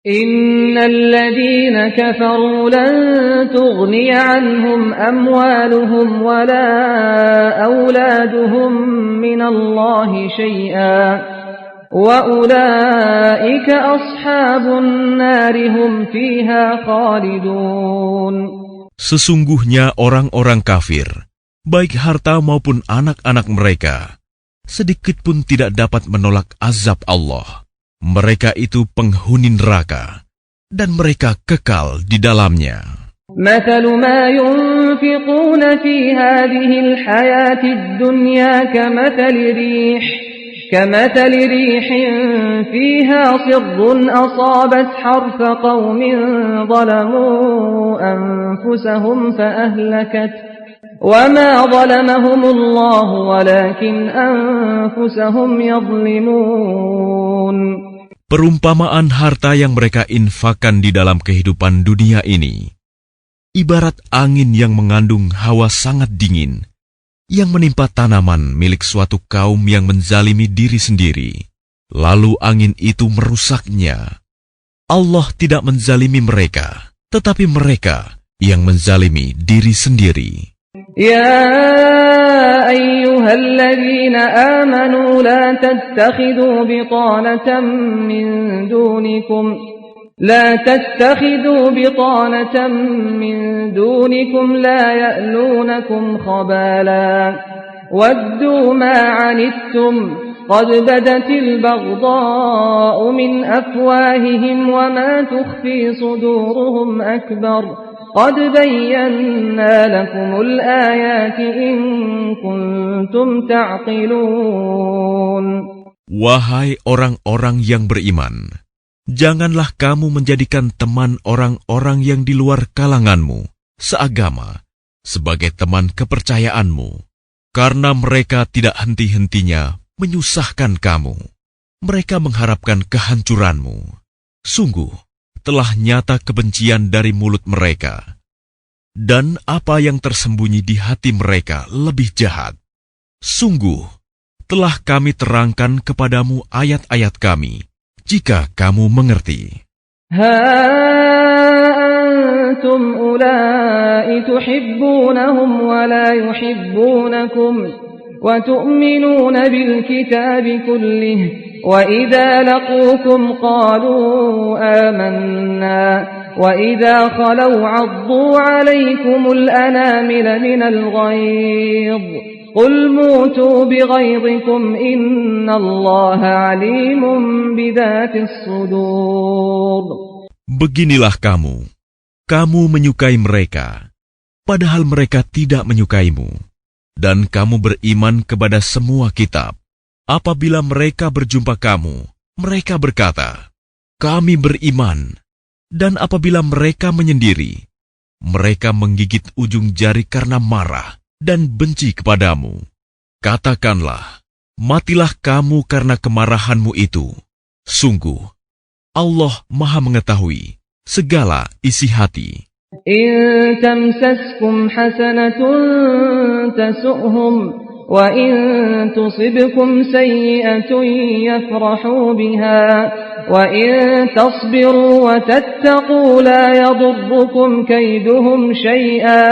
Innal ladzina kafaru lan tughniya anhum amwaluhum wala auladuhum minallahi syai'a wa ulaika ashabun nari hum fiha khalidun. Sesungguhnya orang-orang kafir, baik harta maupun anak-anak mereka, sedikit pun tidak dapat menolak azab Allah. Mereka itu penghuni neraka, dan mereka kekal di dalamnya. مثل ما ينفقون في هذه الحياة الدنيا كمثل ريح فيها صر أصابت حرث قوم ظلموا أنفسهم فأهلكت وما ظلمهم الله ولكن أنفسهم يظلمون. Perumpamaan harta yang mereka infakkan di dalam kehidupan dunia ini, ibarat angin yang mengandung hawa sangat dingin, yang menimpa tanaman milik suatu kaum yang menzalimi diri sendiri, lalu angin itu merusaknya. Allah tidak menzalimi mereka, tetapi mereka yang menzalimi diri sendiri. يا أيها الذين آمنوا لا تتخذوا بطانة من دونكم لا يألونكم خبالا ودوا ما عنتم قد بدت البغضاء من أفواههم وما تخفي صدورهم أكبر قد بينا لكم الآيات إن كنتم تعقلون. Wahai orang-orang yang beriman, janganlah kamu menjadikan teman orang-orang yang di luar kalanganmu, seagama, sebagai teman kepercayaanmu, karena mereka tidak henti-hentinya menyusahkan kamu. Mereka mengharapkan kehancuranmu. Sungguh, telah nyata kebencian dari mulut mereka, dan apa yang tersembunyi di hati mereka lebih jahat. Sungguh, telah kami terangkan kepadamu ayat-ayat kami, jika kamu mengerti. Ha antum ulai tuhibbunahum wa la yuhibbunakum wa tu'minuna bil kitabi kullih وَإِذَا لَقُوكُمْ قَالُوا آمَنَّا وَإِذَا خَلَوْا عَضُّوا عَلَيْكُمُ الْأَنَامِلَ مِنَ الْغَيْظِ قُلْ مُوتُوا بِغَيْظِكُمْ إِنَّ اللَّهَ عَلِيمٌ بِذَاتِ الصُّدُورِ. Beginilah kamu menyukai mereka, padahal mereka tidak menyukaimu, dan kamu beriman kepada semua kitab. Apabila mereka berjumpa kamu, mereka berkata, "Kami beriman." Dan apabila mereka menyendiri, mereka menggigit ujung jari karena marah dan benci kepadamu. Katakanlah, matilah kamu karena kemarahanmu itu. Sungguh, Allah Maha mengetahui segala isi hati. In tamsaskum hasanatun tasu'hum وَإِن تُصِبْكُمْ سَيِّئَةٌ يَفْرَحُوا بِهَا وَإِن تَصْبِرُوا وَتَتَّقُوا لَا يَضُرُّكُمْ كَيْدُهُمْ شَيْئًا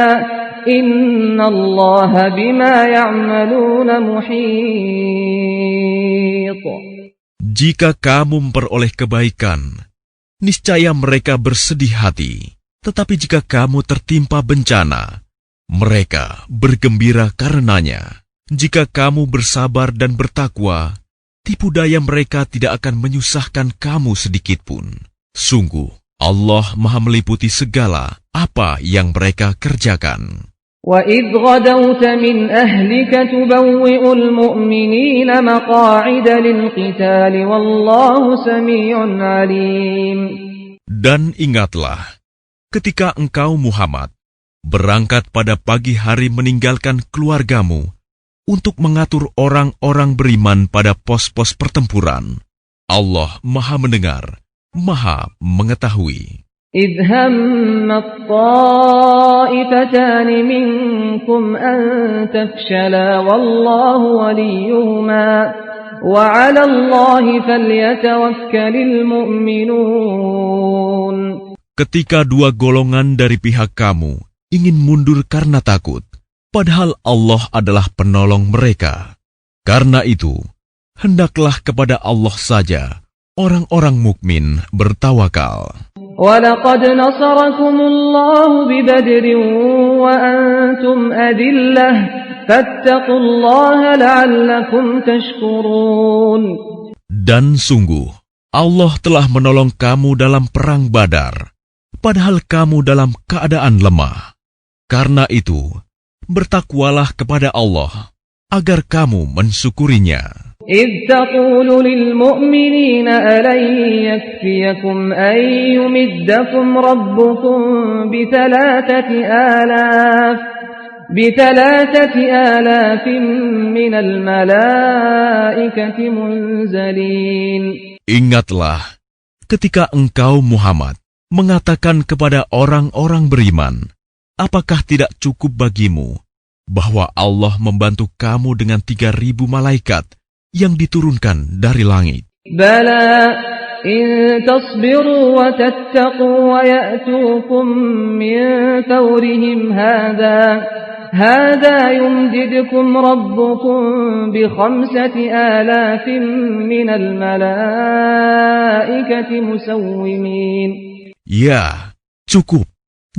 إِنَّ اللَّهَ بِمَا يَعْمَلُونَ مُحِيطٌ. Jika kamu memperoleh kebaikan, niscaya mereka bersedih hati. Tetapi jika kamu tertimpa bencana, mereka bergembira karenanya. Jika kamu bersabar dan bertakwa, tipu daya mereka tidak akan menyusahkan kamu sedikitpun. Sungguh, Allah Maha meliputi segala apa yang mereka kerjakan. وَإِذْ غَدَوْتَ مِنْ أَهْلِكَ تُبَوِّئُ الْمُؤْمِنِينَ مَقَاعِدَ لِلْقِتَالِ وَاللَّهُ سَمِيعٌ عَلِيمٌ. Dan ingatlah, ketika engkau Muhammad berangkat pada pagi hari meninggalkan keluargamu untuk mengatur orang-orang beriman pada pos-pos pertempuran. Allah Maha mendengar, Maha mengetahui. إِذْ هَمَّ الطَّائِفَتَانِ مِنْكُمْ أَنْ تَفْشَلَا وَاللَّهُ وَلِيُّهُمَا وعلى الله فليتوكل المؤمنون. Ketika dua golongan dari pihak kamu ingin mundur karena takut, padahal Allah adalah penolong mereka. Karena itu, hendaklah kepada Allah saja orang-orang mukmin bertawakal. وَلَقَدْ نَصَرَكُمُ اللَّهُ بِبَدْرٍ وَأَنْتُمْ أَذِلَّةٌ فَاتَّقُوا اللَّهَ لَعَلَّكُمْ تَشْكُرُونَ. Dan sungguh, Allah telah menolong kamu dalam perang Badar, padahal kamu dalam keadaan lemah. Karena itu, bertakwalah kepada Allah, agar kamu mensyukurinya. إِذْ تَقُولُ لِلْمُؤْمِنِينَ أَلَنْ يَكْفِيَكُمْ أَنْ يُمِدَّكُمْ رَبُّكُمْ بِثَلَاثَةِ آلَافٍ مِنَ الْمَلَائِكَةِ مُنْزَلِينَ. Ingatlah, ketika engkau Muhammad mengatakan kepada orang-orang beriman, apakah tidak cukup bagimu bahwa Allah membantu kamu dengan 3.000 malaikat yang diturunkan dari langit? Bala in tasbiru wa tattaqu wa ya'tukum min fawrihim hadha yumdidkum rabbukum bi 5,000 minal malaikati musawwimin. Ya, cukup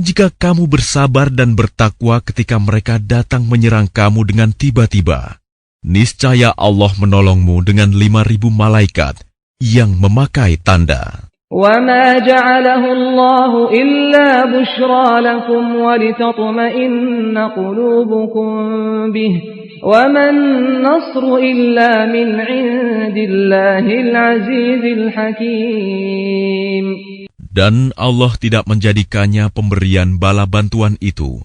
jika kamu bersabar dan bertakwa ketika mereka datang menyerang kamu dengan tiba-tiba. Niscaya Allah menolongmu dengan 5.000 malaikat yang memakai tanda. وَمَا جَعَلَهُ اللَّهُ إِلَّا بُشْرَى لَكُمْ وَلِتَطْمَئِنَّ قُلُوبُكُمْ بِهِ وَمَا النَّصْرُ إِلَّا مِنْ عِنْدِ اللَّهِ الْعَزِيزِ الْحَكِيمِ. Dan Allah tidak menjadikannya pemberian bala bantuan itu,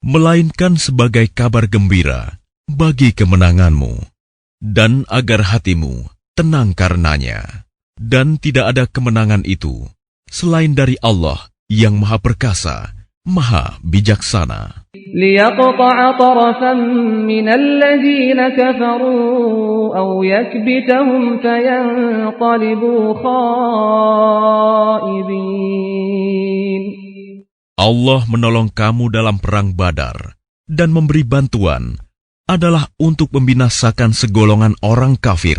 melainkan sebagai kabar gembira bagi kemenanganmu, dan agar hatimu tenang karenanya. Dan tidak ada kemenangan itu selain dari Allah yang Maha Perkasa, Maha Bijaksana. لِيَقْطَعَ طَرَفًا مِنَ الَّذِينَ كَفَرُوا أَوْ يَكْبِتَهُمْ فَيَنْقَلِبُوا خَائِبِينَ. Allah menolong kamu dalam perang Badar dan memberi bantuan adalah untuk membinasakan segolongan orang kafir,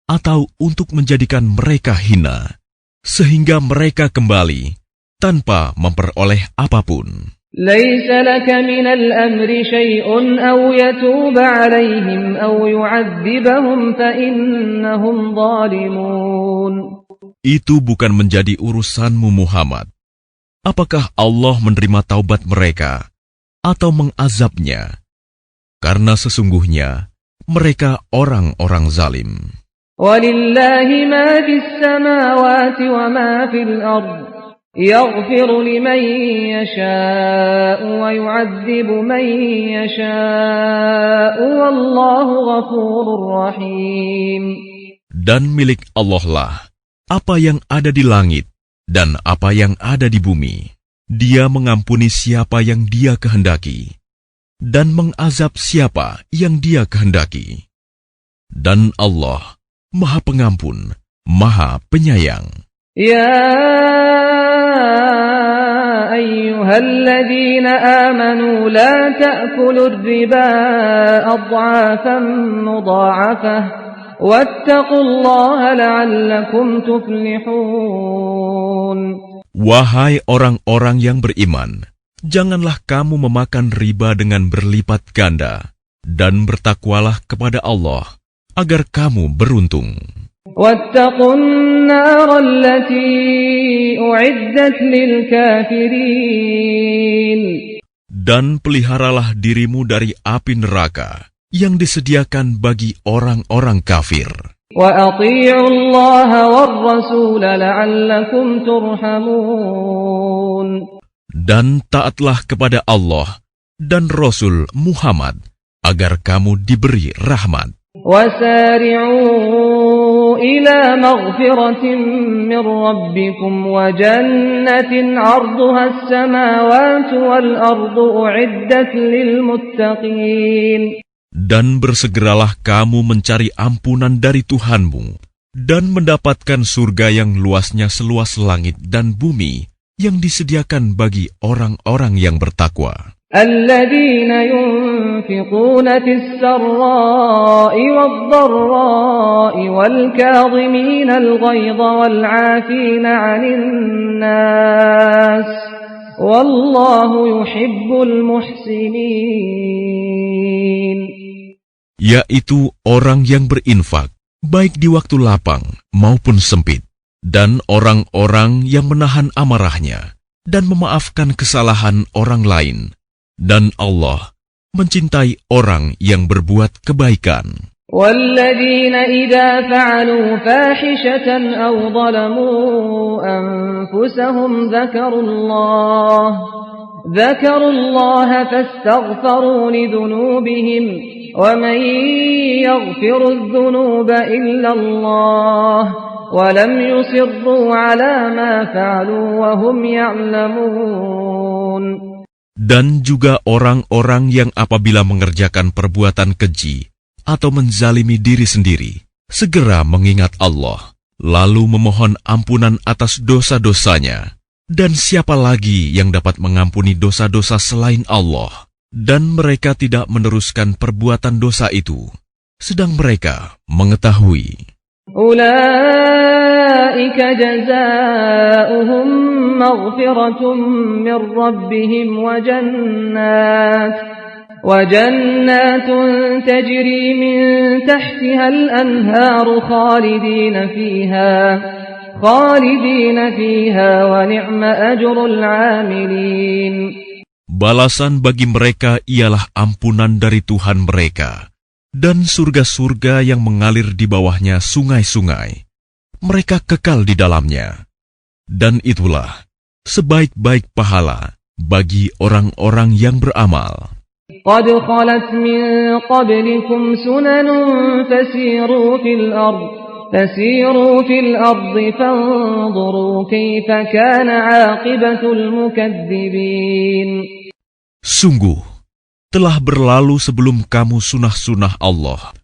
atau untuk menjadikan mereka hina, sehingga mereka kembali tanpa memperoleh apapun. لَيْسَ لَكَ مِنَ الْأَمْرِ شَيْءٌ أَوْ يَتُوبَ عَلَيْهِمْ أَوْ يُعَذِّبَهُمْ فَإِنَّهُمْ ظَالِمُونَ. Itu bukan menjadi urusanmu Muhammad. Apakah Allah menerima taubat mereka atau mengazabnya? Karena sesungguhnya mereka orang-orang zalim. وَلِلَّهِ مَا فِي السَّمَاوَاتِ وَمَا فِي الْأَرْضِ يَغْفِرُ لِمَن يَشَاءُ وَيُعَذِّبُ مَن يَشَاءُ وَاللَّهُ غَفُورٌ رَّحِيمٌ. Dan milik Allah lah apa yang ada di langit dan apa yang ada di bumi. Dia mengampuni siapa yang Dia kehendaki dan mengazab siapa yang Dia kehendaki. Dan Allah Maha Pengampun, Maha Penyayang. Ya ayyuhalladzina amanu la ta'kulur riba ad'afan mudha'afah wattaqullaha la'allakum tuflihun. Wahai orang-orang yang beriman, janganlah kamu memakan riba dengan berlipat ganda, dan bertakwalah kepada Allah, agar kamu beruntung. وَاتَّقُوا النَّارَ الَّتِي أُعِدَّتْ لِلْكَافِرِينَ. Dan peliharalah dirimu dari api neraka yang disediakan bagi orang-orang kafir. وَأَطِيعُوا اللَّهَ وَالرَّسُولَ لَعَلَّكُمْ تُرْحَمُونَ. Dan taatlah kepada Allah dan Rasul Muhammad, agar kamu diberi rahmat. وَسَارِعُوا إِلَى مَغْفِرَةٍ مِّن رَّبِّكُمْ وَجَنَّةٍ عَرْضُهَا السَّمَاوَاتُ وَالْأَرْضُ أُعِدَّتْ لِلْمُتَّقِينَ. Dan bersegeralah kamu mencari ampunan dari Tuhanmu, dan mendapatkan surga yang luasnya seluas langit dan bumi, yang disediakan bagi orang-orang yang bertakwa. الذين ينفقون في السراء والضراء والكاظمين الغيظ والعافين عن الناس والله يحب المحسنين. Yaitu orang yang berinfak, baik di waktu lapang maupun sempit, dan orang-orang yang menahan amarahnya dan memaafkan kesalahan orang lain. Dan Allah mencintai orang yang berbuat kebaikan. والذين إذا فعلوا فاحشة أو ظلموا أنفسهم ذكروا الله فاستغفروا لذنوبهم ومن يغفر الذنوب إلا الله ولم يصروا على ما فعلوا وهم يعلمون. Dan juga orang-orang yang apabila mengerjakan perbuatan keji atau menzalimi diri sendiri, segera mengingat Allah, lalu memohon ampunan atas dosa-dosanya. Dan siapa lagi yang dapat mengampuni dosa-dosa selain Allah? Dan mereka tidak meneruskan perbuatan dosa itu, sedang mereka mengetahui. أولئك جزاؤهم مغفرة من ربهم وجنات تجري من تحتها الأنهار خالدين فيها ونعم أجر العاملين. Balasan bagi mereka ialah ampunan dari Tuhan mereka, dan surga-surga yang mengalir di bawahnya sungai-sungai. Mereka kekal di dalamnya. Dan itulah sebaik-baik pahala bagi orang-orang yang beramal. قد خلت من قبلكم سنن فسيروا في الأرض فانظروا كيف كان عاقبة المكذبين. Sungguh, telah berlalu sebelum kamu sunah-sunah Allah.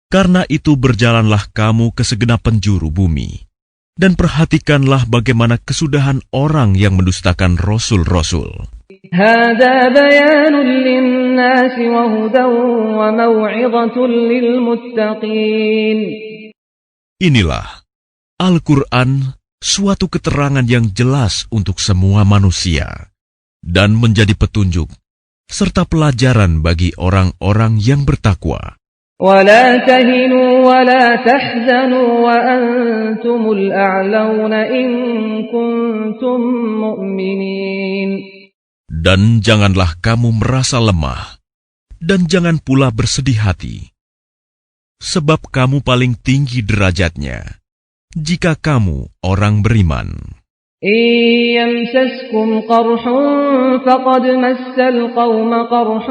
Karena itu berjalanlah kamu ke segenap penjuru bumi, dan perhatikanlah bagaimana kesudahan orang yang mendustakan rasul-rasul. هذا بيان للناس وهدى وموعظة للمتقين. Inilah Al-Quran, suatu keterangan yang jelas untuk semua manusia, dan menjadi petunjuk serta pelajaran bagi orang-orang yang bertakwa. ولا تهنوا ولا تحزنوا وأنتم الأعلون إن كنتم مؤمنين. Dan janganlah kamu merasa lemah, dan jangan pula bersedih hati, sebab kamu paling tinggi derajatnya, jika kamu orang beriman. إن يمسسكم قرح فقد مس القوم قرح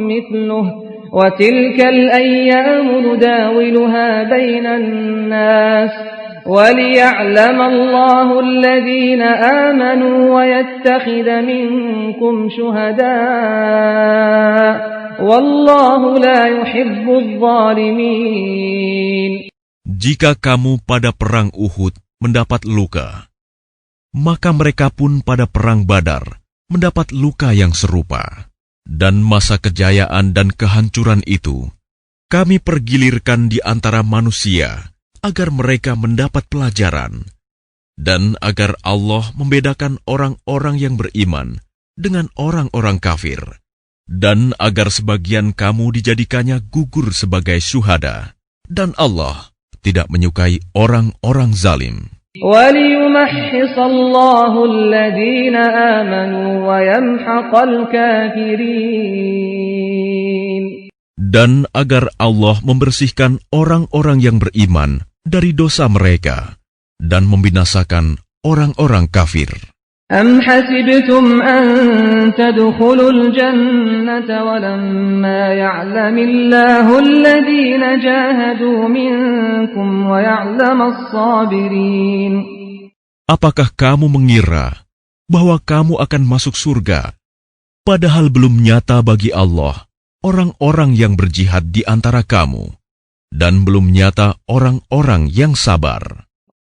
مثله وتلك الأيام نداولها بين الناس وليعلم الله الذين آمنوا ويتخذ منكم شهداء والله لا يحب الظالمين. Jika kamu pada perang Uhud mendapat luka, maka mereka pun pada perang Badar mendapat luka yang serupa. Dan masa kejayaan dan kehancuran itu kami pergilirkan di antara manusia agar mereka mendapat pelajaran, dan agar Allah membedakan orang-orang yang beriman dengan orang-orang kafir, dan agar sebagian kamu dijadikannya gugur sebagai syuhada, dan Allah tidak menyukai orang-orang zalim. وَلِيُمَحِّصَ اللَّهُ الَّذِينَ آمَنُوا وَيَمْحَقَ الْكَافِرِينَ. Dan agar Allah membersihkan orang-orang yang beriman dari dosa mereka dan membinasakan orang-orang kafir. أَمْ حَسِبْتُمْ أَن تَدْخُلُوا الْجَنَّةَ وَلَمَّا يَعْلَمِ اللَّهُ الَّذِينَ جَاهَدُوا مِنكُمْ وَيَعْلَمَ الصَّابِرِينَ. Apakah kamu mengira bahwa kamu akan masuk surga, padahal belum nyata bagi Allah orang-orang yang berjihad di antara kamu, dan belum nyata orang-orang yang sabar.